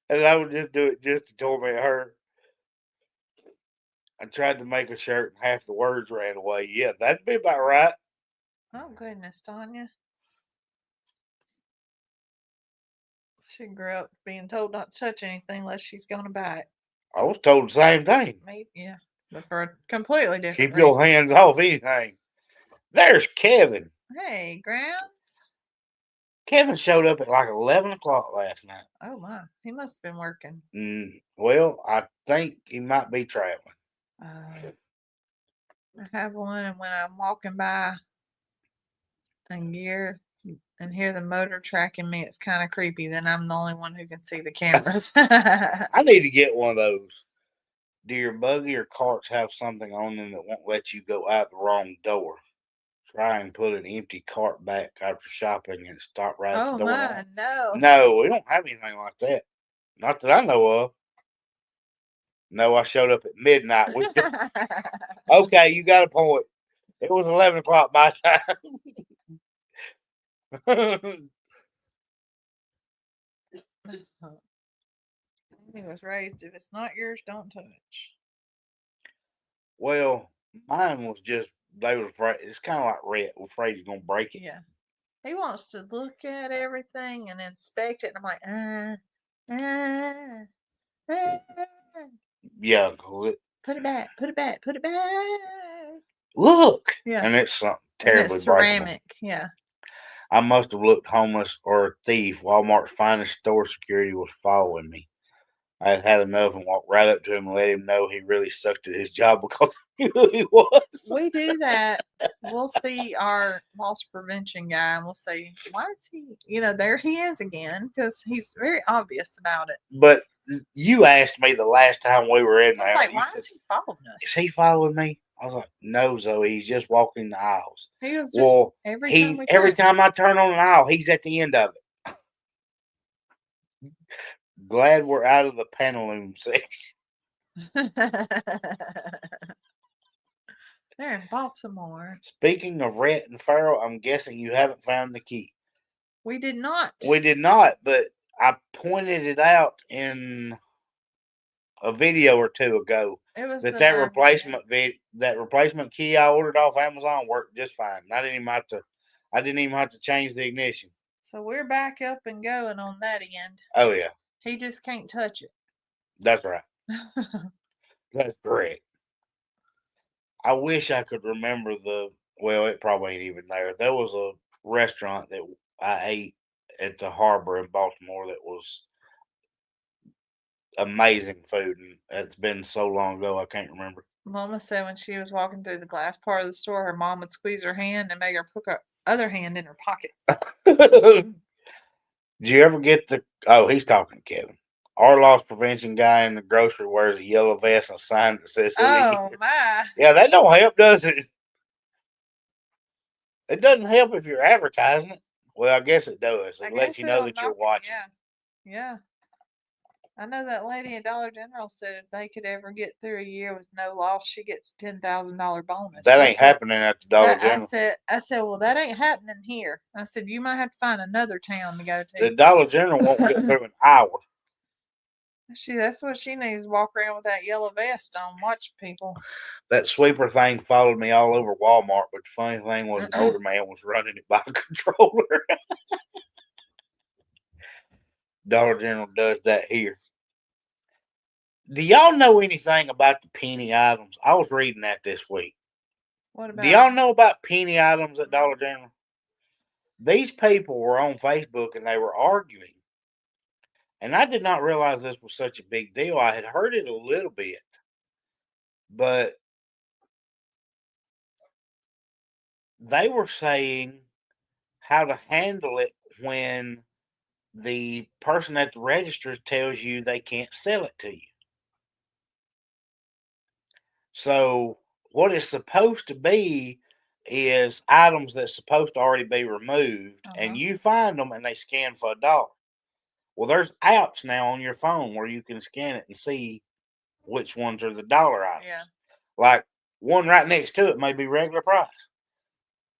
And I would just do it just to torment her. I tried to make a shirt and half the words ran away. Yeah, that'd be about right. Oh, goodness, Tanya. She grew up being told not to touch anything unless she's going to buy it. I was told the same thing. Maybe, yeah, but for a completely different Keep your hands off anything. There's Kevin. Hey, Grounds. Kevin showed up at like 11 o'clock last night. Oh, my. He must have been working. Well, I think he might be traveling. I have one, and when I'm walking by and hear the motor tracking me, it's kind of creepy. Then I'm the only one who can see the cameras. I need to get one of those. Do your buggy or carts have something on them that won't let you go out the wrong door? Try and put an empty cart back after shopping and stop right at the Oh door. my, no. No, we don't have anything like that. Not that I know of. No, I showed up at midnight. We still okay. You got a point. It was 11 o'clock my time. He was raised, if it's not yours, don't touch. Well, mine was just they was afraid. It's kind of like Rhett. We're afraid he's gonna break it. Yeah. He wants to look at everything and inspect it. And I'm like, Yeah, 'cause it, put it back, put it back, put it back. look. Yeah. And it's something And terribly it's breakable. ceramic. Yeah. I must have looked homeless or a thief. Walmart's finest store security was following me. I had had enough and walked right up to him and let him know he really sucked at his job because he really was. We do that. We'll see our loss prevention guy and we'll say, why is he, there he is again, because he's very obvious about it. But you asked me the last time we were in I was there. like, why is he following us? Is he following me? I was like, no, Zoe, he's just walking the aisles. He was just every time I turn on an aisle, he's at the end of it. Glad we're out of the pantaloon section. They're in Baltimore. Speaking of Rhett and Farrell, I'm guessing you haven't found the key. We did not. We did not, but I pointed it out in a video or two ago. It was that replacement key I ordered off Amazon worked just fine. I didn't even have to change the ignition. So we're back up and going on that end. Oh yeah. He just can't touch it. That's right. That's correct. I wish I could remember it probably ain't even there. There was a restaurant that I ate at the harbor in Baltimore that was amazing food, and it's been so long ago I can't remember. Mama said when she was walking through the glass part of the store, her mom would squeeze her hand and make her put her other hand in her pocket. Did you ever get he's talking to Kevin. Our loss prevention guy in the grocery wears a yellow vest and a sign that says "Oh my!" Yeah, that don't help, does it? It doesn't help if you're advertising it. Well, I guess it does. It lets you know that you're watching. Yeah. I know that lady at Dollar General said if they could ever get through a year with no loss, she gets $10,000 bonus. That ain't happening at the Dollar General. I said, well, that ain't happening here. I said, you might have to find another town to go to. The Dollar General won't get through an hour. That's what she needs, walk around with that yellow vest on, watch people. That sweeper thing followed me all over Walmart, but the funny thing was an older man was running it by a controller. Dollar General does that here. Do y'all know anything about the penny items? I was reading that this week. What about? Do y'all know about penny items at Dollar General? These people were on Facebook and they were arguing. And I did not realize this was such a big deal. I had heard it a little bit. But they were saying how to handle it when the person at the register tells you they can't sell it to you. So what it's supposed to be is items that's supposed to already be removed, and you find them and they scan for $1. Well, there's apps now on your phone where you can scan it and see which ones are the dollar items. Yeah. Like one right next to it may be regular price,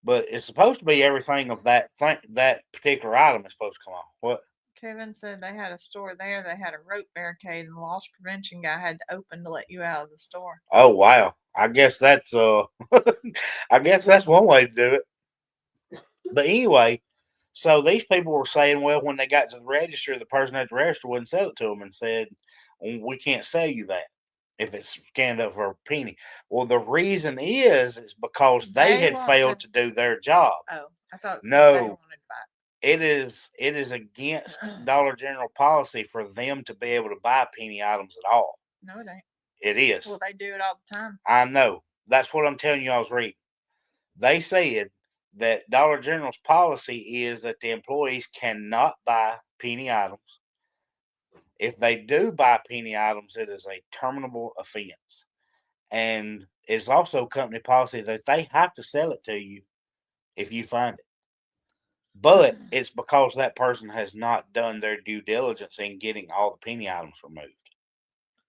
but it's supposed to be everything of that particular item is supposed to come off. What? Kevin said they had a store there. They had a rope barricade, and the loss prevention guy had to open to let you out of the store. Oh wow! I guess that's I guess that's one way to do it. But anyway, so these people were saying, well, when they got to the register, the person at the register wouldn't sell it to them and said, we can't sell you that if it's scanned up for a penny. Well, the reason is because they had failed to do their job. Oh, I thought no. They wanted to buy it. It is against Dollar General policy for them to be able to buy penny items at all. No, it ain't. It is. Well, they do it all the time. I know. That's what I'm telling you. I was reading. They said that Dollar General's policy is that the employees cannot buy penny items. if they do buy penny items, it is a terminable offense. And it's also company policy that they have to sell it to you if you find it. But it's because that person has not done their due diligence in getting all the penny items removed.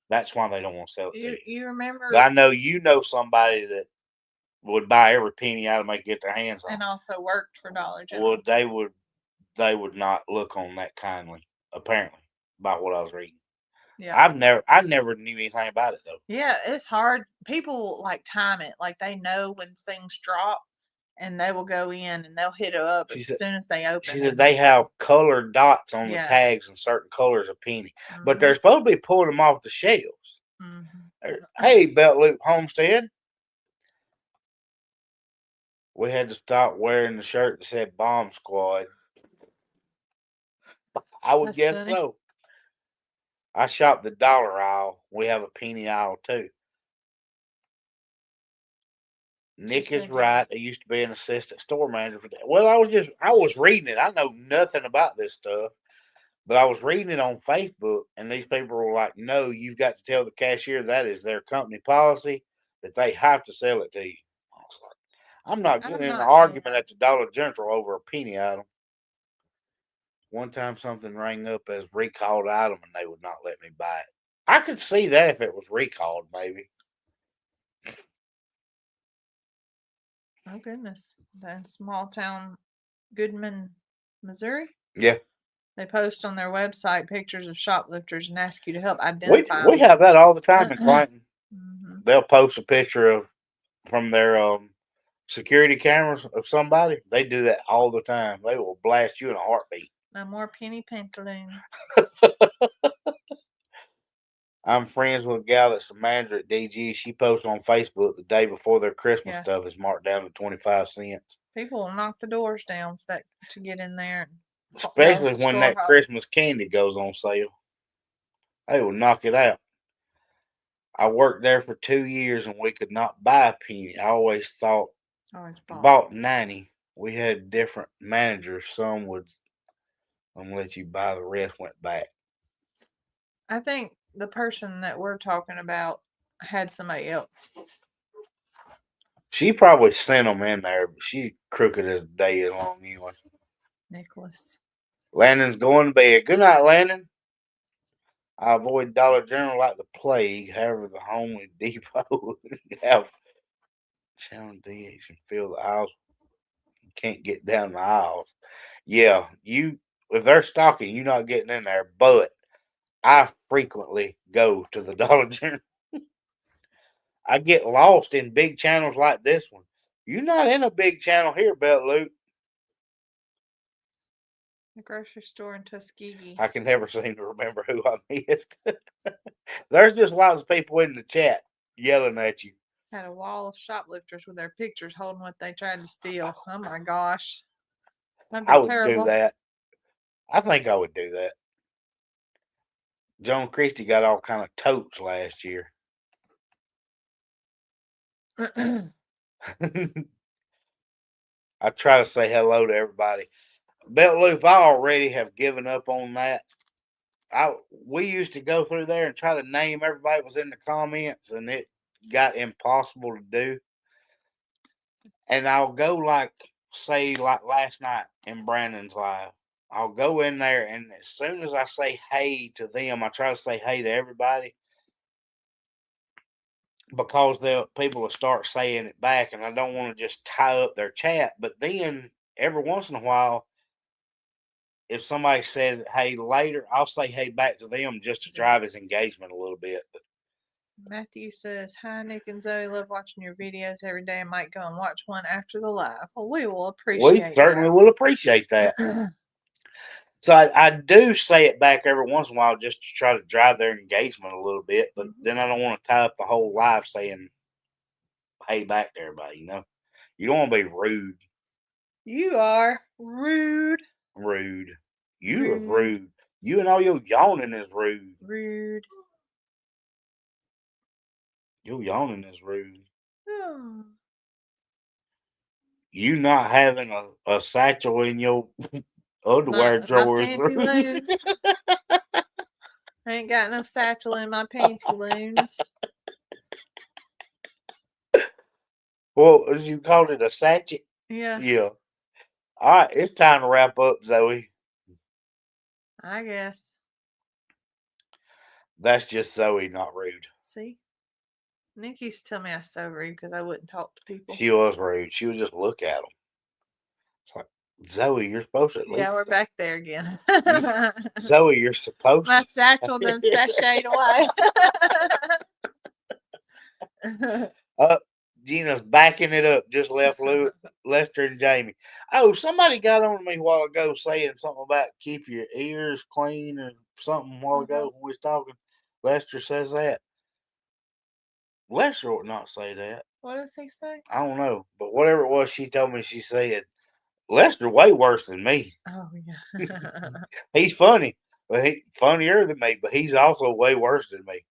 That's why they don't want to sell it to you. You remember? But I know you know somebody that would buy every penny item they could get their hands on. And also worked for Dollar General. Well, they would not look on that kindly, apparently, about what I was reading. Yeah. I never knew anything about it though. Yeah, it's hard. People like time it, like they know when things drop, and they will go in and they'll hit it up as soon as they open. She said they have colored dots on the tags and certain colors of penny, but they're supposed to be pulling them off the shelves. Hey, Belt Loop Homestead, we had to stop wearing the shirt that said Bomb Squad. I would guess funny. So. I shop the dollar aisle. We have a penny aisle too. Nick is right. I used to be an assistant store manager for that. Well, I was reading it. I know nothing about this stuff, but I was reading it on Facebook, and these people were like, "No, you've got to tell the cashier that is their company policy that they have to sell it to you." I was like, "I'm not getting in an argument at the Dollar General over a penny item." One time something rang up as recalled item and they would not let me buy it. I could see that if it was recalled, maybe. Oh, goodness. That small town Goodman, Missouri? Yeah. They post on their website pictures of shoplifters and ask you to help identify them. We have that all the time in Clinton. They'll post a picture from their security cameras of somebody. They do that all the time. They will blast you in a heartbeat. No more penny pantaloons. I'm friends with a gal that's the manager at DG. She posts on Facebook the day before their Christmas stuff is marked down to 25 cents. People will knock the doors down to get in there. Especially when that Christmas candy goes on sale. They will knock it out. I worked there for 2 years and we could not buy a penny. I always thought bought 90. We had different managers. Some would let you buy, the rest went back. I think the person that we're talking about had somebody else. She probably sent them in there, but she's crooked as day long anyway. Nicholas. Landon's going to bed. Good night, Landon. I avoid Dollar General like the plague. However, the Home Depot have Challenge DH and fill the aisles. You can't get down the aisles. Yeah, if they're stocking, you're not getting in there. But I frequently go to the Dollar General. I get lost in big channels like this one. You're not in a big channel here, Belt Loop. The grocery store in Tuskegee. I can never seem to remember who I missed. There's just lots of people in the chat yelling at you. Had a wall of shoplifters with their pictures holding what they tried to steal. Oh my gosh. That'd be terrible. Do that. I think I would do that. Joan Christie got all kind of totes last year. I try to say hello to everybody. Belt Loop, I already have given up on that. We used to go through there and try to name everybody that was in the comments, and it got impossible to do. And I'll go like last night in Brandon's live. I'll go in there, and as soon as I say hey to them, I try to say hey to everybody because people will start saying it back, and I don't want to just tie up their chat. But then every once in a while, if somebody says hey later, I'll say hey back to them just to drive his engagement a little bit. Matthew says, "Hi, Nick and Zoe. Love watching your videos every day. I might go and watch one after the live." Well, we will appreciate We certainly will appreciate that. So I do say it back every once in a while just to try to drive their engagement a little bit, but then I don't want to tie up the whole live saying hey back to everybody, you know. You don't want to be rude. You are rude. Rude. You are rude. You and all your yawning is rude. Rude. Your yawning is rude. Oh. You not having a satchel in your underwear drawers. My panty loose. I ain't got no satchel in my pantaloons. Well, as you called it, a sachet? Yeah, Yeah. All right, it's time to wrap up, Zoe. I guess. That's just Zoe, not rude. See? Nick used to tell me I was so rude because I wouldn't talk to people. She was rude. She would just look at them. It's like, Zoe, you're supposed to at least. Yeah, we're back there again. Zoe, you're supposed My to. satchel done sashayed away. Gina's backing it up. Just left Lester and Jamie. Oh, somebody got on me a while ago saying something about keep your ears clean or something a while ago when we was talking. Lester says that. Lester would not say that. What does he say? I don't know. But whatever it was she told me, she said, Lester way worse than me. Oh, yeah. He's funny. But he funnier than me, but he's also way worse than me.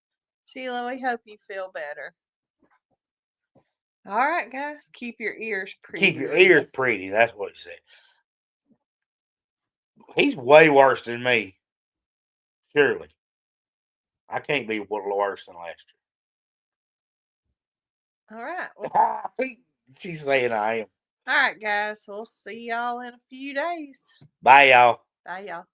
Sheila, we hope you feel better. All right, guys. Keep your ears pretty. Keep your ears pretty. That's what he said. He's way worse than me. Surely. I can't be worse than Lester. All right. Well, she's saying I am. all right, guys. We'll see y'all in a few days. Bye, y'all. Bye, y'all.